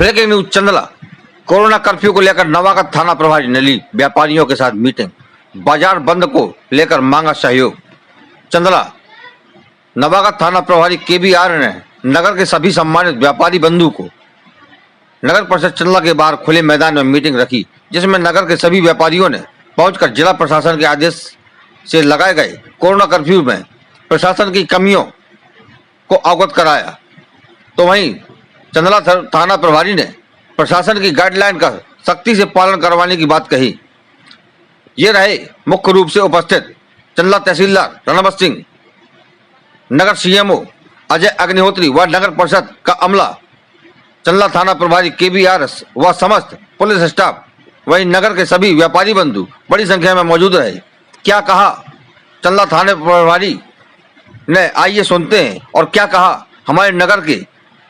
Breaking news Chandla. Corona curfew को लेकर नवागत थाना प्रभारी ने ली व्यापारियों के साथ मीटिंग। बाजार बंद को लेकर मांगा सहयोग। चंदला नवागत थाना प्रभारी केबीआर ने नगर के सभी सम्मानित व्यापारी बंधु को नगर परिषद चंदला के बाहर खुले मैदान में मीटिंग रखी, जिसमें नगर के सभी व्यापारियों ने पहुंचकर जिला प्रशासन के आदेश से लगाए गए कोरोना कर्फ्यू में प्रशासन की कमियों को अवगत कराया। तो वहीं चंदला थाना प्रभारी ने प्रशासन की गाइडलाइन का सख्ती से पालन करवाने की बात कही। ये रहे मुख्य रूप से उपस्थित चंदला तहसीलदार रणवत सिंह, नगर सीएमओ अजय अग्निहोत्री व नगर परिषद का अमला, चंदला थाना प्रभारी केबीआर व समस्त पुलिस स्टाफ। वहीं नगर के सभी व्यापारी बंधु बड़ी संख्या में मौजूद रहे। क्या कहा चंदला थाना प्रभारी ने, आइए सुनते हैं और क्या कहा हमारे नगर के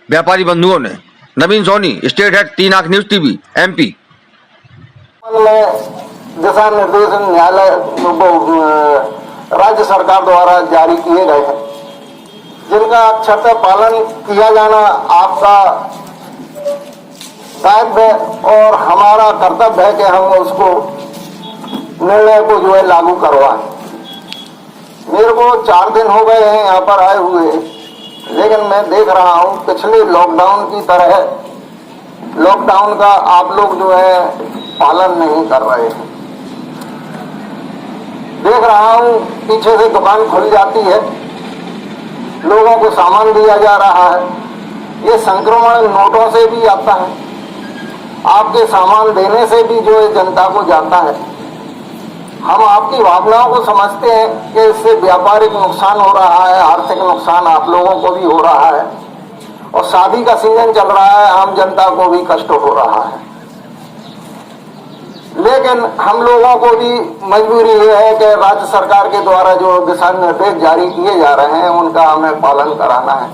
व्यापारी बंधुओं ने। नवीन सोनी, स्टेट हेड 3 आंख न्यूज टीवी, MP। दिशा निर्देश न्यायालय राज्य सरकार द्वारा जारी किए गए हैं, जिनका अक्षरशः पालन किया जाना आपका दायित्व और हमारा कर्तव्य है कि हम उसको निर्णय को जो है लागू करवाएं। मेरे को 4 दिन हो गए हैं यहाँ पर आए हुए, लेकिन मैं देख रहा हूँ पिछले लॉकडाउन की तरह लॉकडाउन का आप लोग जो है पालन नहीं कर रहे हैं। देख रहा हूँ पीछे से दुकान खुल जाती है, लोगों को सामान दिया जा रहा है। ये संक्रमण नोटों से भी आता है, आपके सामान देने से भी जो है जनता को जाता है। हम आपकी भावनाओं को समझते हैं कि इससे व्यापारिक नुकसान हो रहा है, आर्थिक नुकसान आप लोगों को भी हो रहा है और शादी का सीजन चल रहा है, आम जनता को भी कष्ट हो रहा है। लेकिन हम लोगों को भी मजबूरी ये है कि राज्य सरकार के द्वारा जो दिशा निर्देश जारी किए जा रहे हैं उनका हमें पालन कराना है।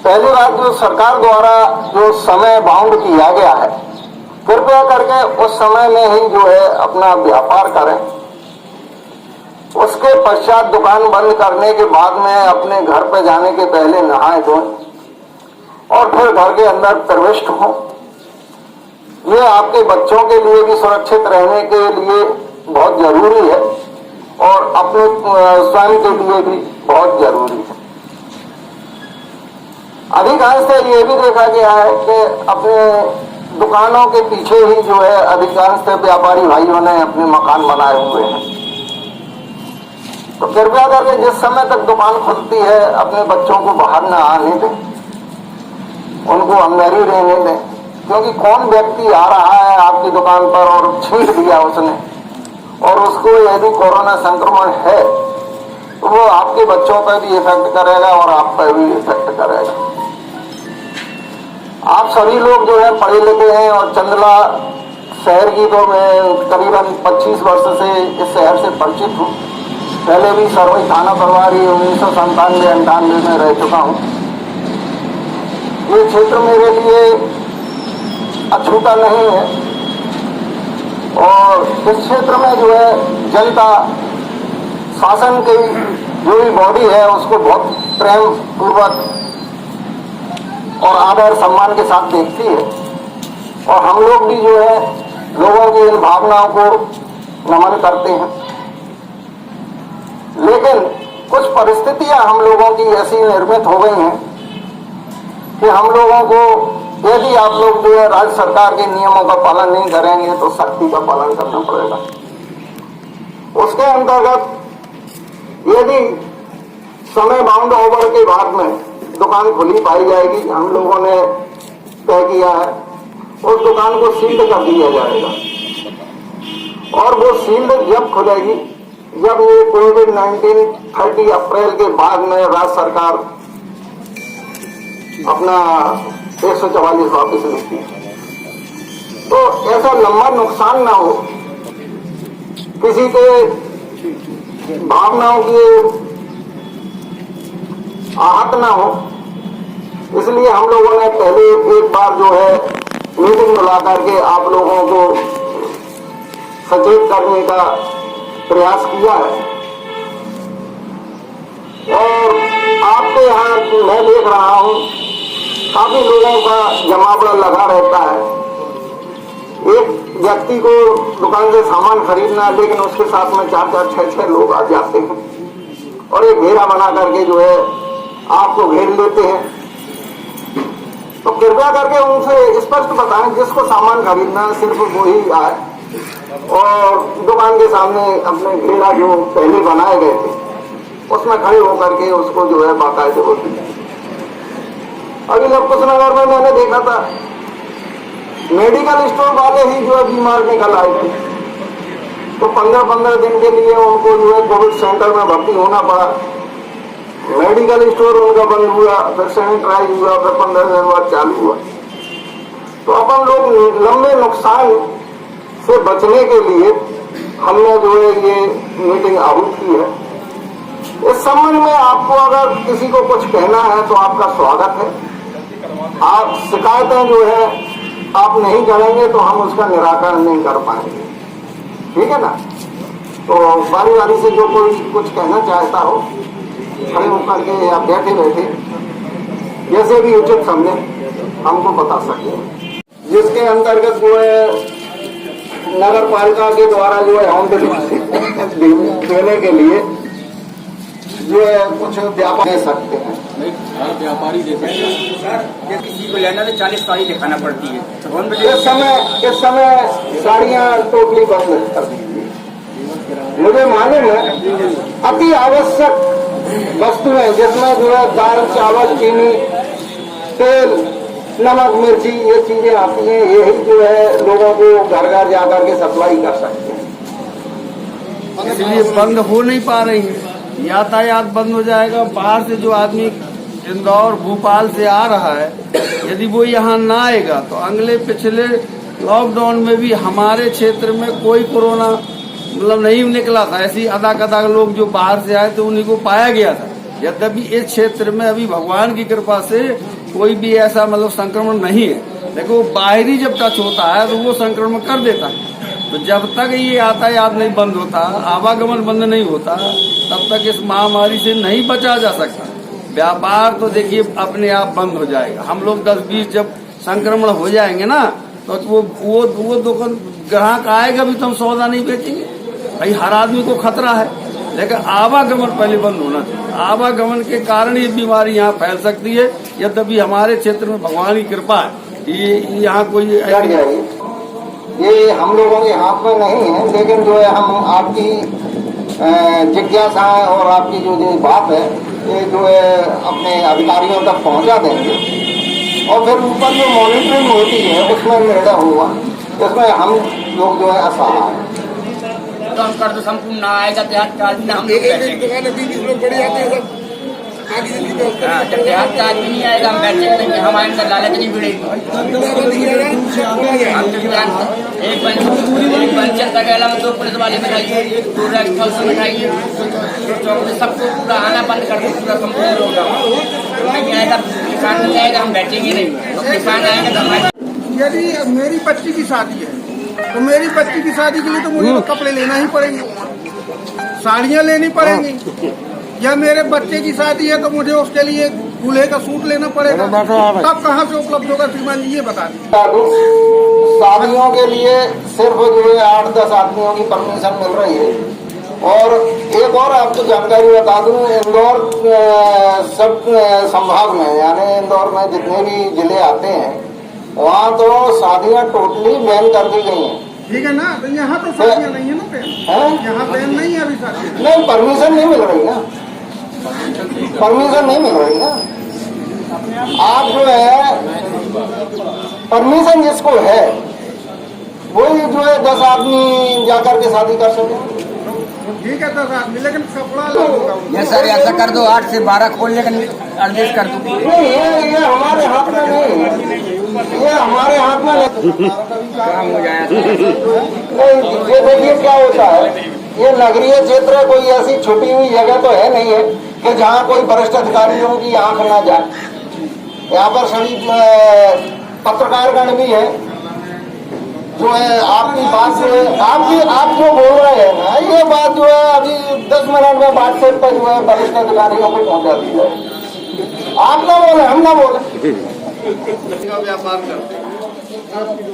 पहली बात, जो सरकार द्वारा जो समय बाउंड किया गया है, कृपया करके उस समय में ही जो है अपना व्यापार करें। उसके पश्चात दुकान बंद करने के बाद में अपने घर पर जाने के पहले नहाए धोएं और फिर घर के अंदर प्रविष्ट हों। ये आपके बच्चों के लिए भी सुरक्षित रहने के लिए बहुत जरूरी है और अपने स्वयं के लिए भी बहुत जरूरी है। अधिकांशतः ये भी देखा गया है कि अपने दुकानों के पीछे ही जो है अधिकांशतः व्यापारी भाइयों ने अपने मकान बनाए हुए हैं। तो कृपया करके जिस समय तक दुकान खुलती है अपने बच्चों को बाहर न आने दें, उनको अंदर ही रहने दें, क्योंकि कौन व्यक्ति आ रहा है आपकी दुकान पर और छींट दिया उसने और उसको यदि कोरोना संक्रमण है तो वो आपके बच्चों पर भी इफेक्ट करेगा और आप पर भी इफेक्ट करेगा। आप सभी लोग जो है पढ़े लिखे हैं और चंदला शहर की तो मैं करीबन 25 वर्ष से इस शहर से परिचित हूँ। पहले भी सरवई थाना प्रभारी 1997-98 में रह चुका हूँ। ये क्षेत्र मेरे लिए अछूता नहीं है और इस क्षेत्र में जो है जनता शासन की जो भी बॉडी है उसको बहुत प्रेम पूर्वक और आदर सम्मान के साथ देखती है और हम लोग भी जो है लोगों की इन भावनाओं को नमन करते हैं। लेकिन कुछ परिस्थितियां हम लोगों की ऐसी निर्मित हो गई हैं कि हम लोगों को यदि आप लोग जो है राज्य सरकार के नियमों का पालन नहीं करेंगे तो सख्ती का पालन करना पड़ेगा। उसके अंतर्गत यदि समय बाउंड ओवर के बाद में दुकान खुली पाई जाएगी, हम लोगों ने तय किया है उस दुकान को सील्ड कर दिया जाएगा और वो सील्ड जब खुलेगी जब ये कोविड-19 30 अप्रैल के बाद में राज्य सरकार अपना 144 वापस लेती है, तो ऐसा लंबा नुकसान ना हो, किसी के भावनाओं की आहत ना हो, इसलिए हम लोगों ने पहले एक बार जो है मीटिंग बुला करके आप लोगों को सचेत करने का प्रयास किया है। और आपके यहाँ मैं देख रहा हूँ काफी लोगों का जमावड़ा लगा रहता है। एक व्यक्ति को दुकान से सामान खरीदना है, लेकिन उसके साथ में 4-4, 6-6 लोग आ जाते हैं और एक घेरा बना करके जो है आपको घेर लेते हैं। तो कृपया करके उनसे स्पष्ट बताएं, जिसको सामान खरीदना है सिर्फ वो ही आए और दुकान के सामने अपने घेरा जो पहले बनाए गए थे उसमें खड़े होकर के उसको जो है बाकायदे होती है। अभी लखकुशनगर में मैंने देखा था, मेडिकल स्टोर वाले ही जो है बीमार निकल आए थे, तो 15-15 दिन के लिए उनको जो है कोविड सेंटर में भर्ती होना पड़ा। मेडिकल स्टोर उनका बंद हुआ, फिर सैनिटाइज हुआ, फिर 15 दिन बाद चालू हुआ। तो अपन लोग लंबे नुकसान से बचने के लिए हमने जो है ये मीटिंग आहूत की है। इस संबंध में आपको अगर किसी को कुछ कहना है तो आपका स्वागत है। आप शिकायतें जो है आप नहीं करेंगे तो हम उसका निराकरण नहीं कर पाएंगे, ठीक है ना। तो बारी बारी से जो कोई कुछ कहना चाहता हो खड़े होकर के या बैठे बैठे जैसे भी उचित समझे हमको बता सकते हैं। जिसके अंतर्गत जो है नगर पालिका के द्वारा जो है होम डिलीवरी देने के लिए जो है कुछ व्यापार दे सकते हैं। व्यापारी दे सकते हैं सर, किसी को लेना तो 40 साड़ी दिखाना पड़ती है। इस समय गाड़ियां टोटली बंद कर दी। मुझे मालूम है अति आवश्यक वस्तुएं जिसमें जो है दाल, चावल, चीनी, तेल, नमक, मिर्ची ये चीजें आती हैं, यही जो है लोगों को घर घर जाकर के सप्लाई कर सकते हैं। इसलिए बंद हो नहीं पा रही है, यातायात बंद हो जाएगा। बाहर से जो आदमी इंदौर, भोपाल से आ रहा है, यदि वो यहाँ ना आएगा तो अगले पिछले लॉकडाउन में भी हमारे क्षेत्र में कोई कोरोना मतलब नहीं निकला था। ऐसी अदा कदा लोग जो बाहर से आए थे उन्हीं को पाया गया था। यद्यपि इस क्षेत्र में अभी भगवान की कृपा से कोई भी ऐसा मतलब संक्रमण नहीं है, लेकिन वो बाहरी जब टच होता है तो वो संक्रमण कर देता है। तो जब तक ये यातायात नहीं बंद होता, आवागमन बंद नहीं होता, तब तक इस महामारी से नहीं बचा जा सकता। व्यापार तो देखिए अपने आप बंद हो जाएगा। हम लोग 10-20 जब संक्रमण हो जाएंगे ना तो वो दुकान ग्राहक आएगा भी तो हम सौदा नहीं बेचेंगे भाई। हर आदमी को खतरा है, लेकिन आवागमन पहले बंद होना चाहिए। आवागमन के कारण ये बीमारी यहाँ फैल सकती है। यद्यपि हमारे क्षेत्र में भगवान की कृपा है, ये यहाँ कोई ये हम लोगों के हाथ में नहीं है, लेकिन जो है हम आपकी जिज्ञासा और आपकी जो बात है ये जो है अपने अधिकारियों तक पहुंचा देंगे और फिर ऊपर जो मॉनिटरिंग होती है उसमें निर्णय होगा। इसमें हम लोग जो है असहाय हैं। तो हम कर दो संपूर्ण ना आएगा देहात का आदमी, हम जब देहात का आदमी नहीं आएगा हम बैठ सकते हैं। हमारे अंदर लालच नहीं भिड़ेगी। हम एक पंचर का गैला में 2 पुलिस वाले बैठाइए, 2 रैक पुलिस बैठाइए, सबको पूरा आना बंद कर दो, पूरा संपूर्ण होगा। नहीं आएगा किसान नहीं आएगा, हम बैठेंगे नहीं। तो किसान आएगा तो हमारे। यदि मेरी बच्ची की शादी है तो मेरी बच्ची की शादी के लिए तो मुझे तो कपड़े लेना ही पड़ेंगे, साड़ियाँ लेनी पड़ेंगी। या मेरे बच्चे की शादी है तो मुझे उसके लिए दूल्हे का सूट लेना पड़ेगा। तब कहाँ से उपलब्ध होगा श्रीमान जी, ये बता दें। शादियों के लिए सिर्फ जो है 8-10 आदमियों की परमिशन मिल रही है। और एक और आपको जानकारी बता दूं, इंदौर सब संभाग में यानी इंदौर में जितने भी जिले आते हैं वहाँ तो शादियाँ टोटली बैन कर दी गई हैं। ठीक है ना, तो यहाँ तो शादियाँ नहीं है ना बैन, यहाँ बैन नहीं है अभी शादियाँ। नहीं, परमिशन नहीं मिल रही ना, परमिशन नहीं मिल रही ना। आप जो है परमिशन जिसको है वही जो है 10 आदमी जाकर के शादी कर सके। ठीक है 10 आदमी, लेकिन कपड़ा लगेगा। ये सर ऐसा कर दो 8 से 12 खोल लेकर एडजस्ट कर दो। नहीं, ये हमारे हाथ में नहीं, ये हमारे हाथ में नहीं। काम हो जाएगा। ये देखिए क्या होता है, ये नगरीय क्षेत्र है, कोई ऐसी छुपी हुई जगह तो है नहीं है कि जहाँ कोई वरिष्ठ अधिकारियों की आंख ना जाए। यहाँ पर सभी पत्रकारगण भी है जो है आपकी बात से आप जो बोल रहे हैं ना, ये बात जो है अभी 10 मिनट में व्हाट्सएप पर जो है वरिष्ठ अधिकारियों को पहुंचा दी जाए। आप ना बोले, हम ना बोले, का व्यापार करते हैं।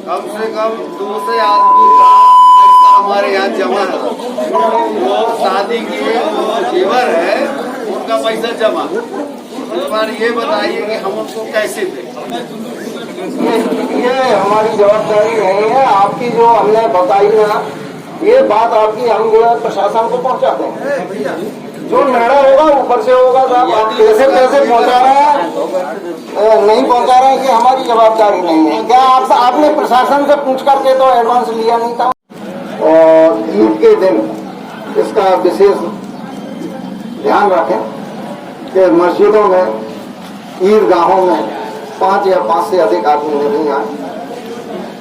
कम से कम 2 से आदमी का पैसा हमारे यहाँ जमा है। वो शादी के जो जेवर है उनका पैसा जमा। इस बार ये बताइए कि हम उनको कैसे दें। ये हमारी जवाबदारी नहीं है। आपकी जो हमने बताई ना, ये बात आपकी हम जो है प्रशासन को पहुंचा देंगे। जो निर्णय होगा ऊपर से होगा। साहब आप कैसे पहुंचा रहे हैं, नहीं पहुंचा रहे हैं, कि हमारी जवाबदारी नहीं है। क्या आपने प्रशासन से पूछ करके तो एडवांस लिया नहीं था? और ईद के दिन इसका विशेष ध्यान रखें कि मस्जिदों में, ईदगाहों में 5 या 5 से अधिक आदमी नहीं आए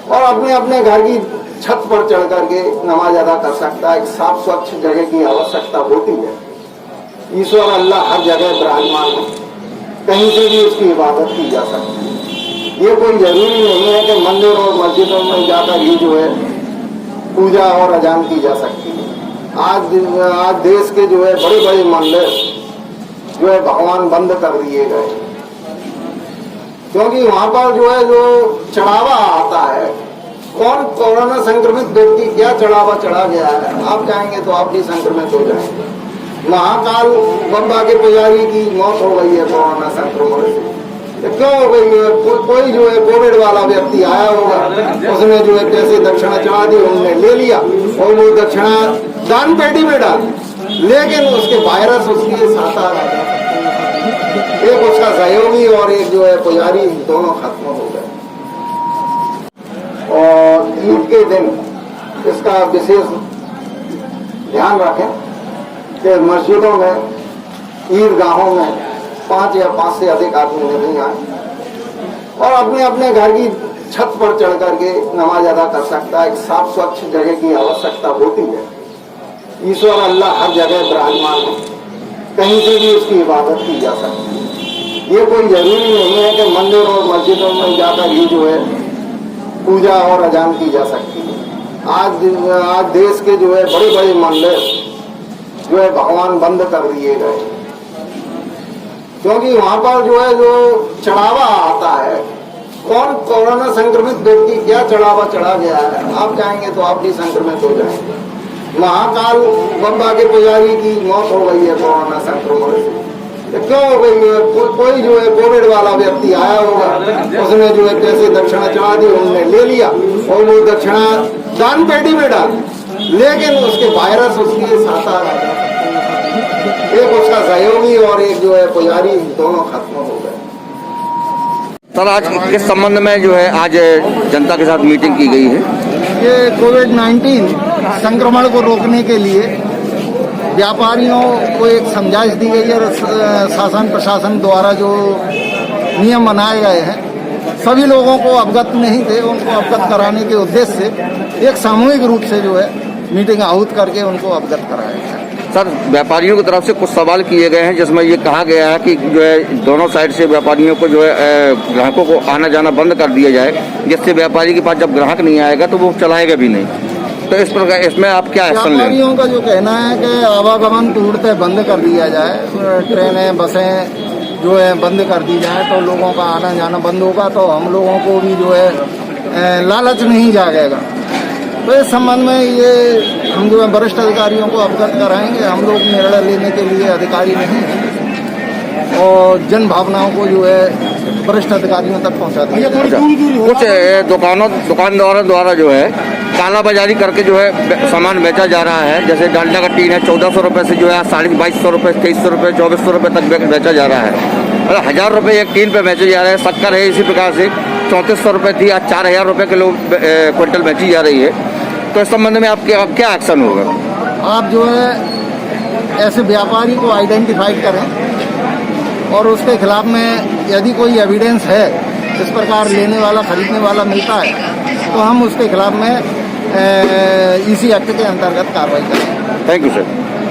और अपने अपने घर की छत पर चढ़ करके नमाज अदा कर सकता है। एक साफ स्वच्छ जगह की आवश्यकता होती है। ईश्वर अल्लाह हर जगह विराजमान है, कहीं से भी उसकी इबादत की जा सकती है। ये कोई जरूरी नहीं है कि मंदिर और मस्जिदों में जाकर ही जो है पूजा और अजान की जा सकती है। आज देश के जो है बड़े बड़े मंदिर जो है भगवान बंद कर दिए गए, क्योंकि वहां पर जो है जो चढ़ावा आता है, कौन कोरोना संक्रमित व्यक्ति क्या चढ़ावा चढ़ा गया है, आप जाएंगे तो आप भी संक्रमित हो जाएंगे। महाकाल बम्बा के पुजारी की मौत हो गई है कोरोना संक्रमण से। तो क्यों हो गई है? कोई जो है कोविड वाला व्यक्ति आया होगा, उसने जो है पैसे दक्षिणा चढ़ा दी, उन्होंने ले लिया और वो दक्षिणा दान पेटी में डाल, लेकिन उसके वायरस उसकी साथ आ गया। एक उसका सहयोगी और एक जो है पुजारी, दोनों खत्म हो गए। और ईद के दिन इसका विशेष ध्यान रखें कि मस्जिदों में, ईदगाहों में 5 या 5 से अधिक आदमी नहीं आए और अपने अपने घर की छत पर चढ़ करके नमाज अदा कर सकता है। एक साफ स्वच्छ जगह की आवश्यकता होती है। ईश्वर अल्लाह हर जगह विराजमान है, कहीं से भी उसकी इबादत की जा सकती है। ये कोई जरूरी नहीं है कि मंदिर और मस्जिदों में जाकर ही जो है पूजा और अजान की जा सकती है। आज देश के जो है बड़े बड़े मंदिर जो है भगवान बंद कर दिए गए, क्योंकि वहां पर जो है जो चढ़ावा आता है, कौन कोरोना संक्रमित व्यक्ति क्या चढ़ावा चढ़ा गया है, आप जाएंगे तो आप भी संक्रमित हो जाएंगे। महाकाल बम्बा के पुजारी की मौत हो गई है कोरोना संक्रमण से। तो क्यों हो गई है? कोई जो है कोविड वाला व्यक्ति आया होगा, उसने जो है पैसे दक्षिणा चढ़ा दी, उन्होंने ले लिया और वो दक्षिणा दान पेटी में डाल, लेकिन उसके वायरस उसके साथ आ गया। एक उसका सहयोगी और एक जो है पुजारी, दोनों खत्म हो गए। सर, आज किस संबंध में जो है आज जनता के साथ मीटिंग की गई है? ये कोविड-19 संक्रमण को रोकने के लिए व्यापारियों को एक समझाइश दी गई है। शासन प्रशासन द्वारा जो नियम बनाए गए हैं, सभी लोगों को अवगत नहीं थे, उनको अवगत कराने के उद्देश्य से एक सामूहिक रूप से जो है मीटिंग आहूत करके उनको अवगत कराया गया। सर, व्यापारियों की तरफ से कुछ सवाल किए गए हैं, जिसमें ये कहा गया है कि जो है दोनों साइड से व्यापारियों को जो है ग्राहकों को आना जाना बंद कर दिया जाए, जिससे व्यापारी के पास जब ग्राहक नहीं आएगा तो वो चलाएगा भी नहीं। तो इस प्रकार इसमें आप क्या एक्शन लेंगे? व्यापारियों का जो कहना है कि आवागमन पूर्णतः बंद कर दिया जाए, ट्रेनें बसें जो है बंद कर दी जाए तो लोगों का आना जाना बंद होगा, तो हम लोगों को भी जो है लालच नहीं जागेगा। तो इस संबंध में ये हम जो है वरिष्ठ अधिकारियों को अवगत कराएंगे। हम लोग निर्णय लेने के लिए अधिकारी नहीं हैं और जन भावनाओं को जो है वरिष्ठ अधिकारियों तक पहुंचा देंगे। कुछ दुकानदारों द्वारा जो है कालाबाजारी करके जो है सामान बेचा जा रहा है, जैसे डालडा का टीन है 1400 रुपये से जो है 2250 रुपये, 2300 रुपये, 2400 रुपये तक बेचा जा रहा है। 1000 रुपये एक टीन पे बेचे जा रहे हैं। शक्कर है इसी प्रकार से 3400 रुपये थी, आज 4000 रुपये किलो क्विंटल बेची जा रही है। तो इस संबंध में आपके क्या एक्शन होगा? आप जो है ऐसे व्यापारी को आइडेंटिफाई करें और उसके खिलाफ में यदि कोई एविडेंस है, इस प्रकार लेने वाला खरीदने वाला मिलता है, तो हम उसके खिलाफ में इसी एक्ट के अंतर्गत कार्रवाई करें। Thank you sir.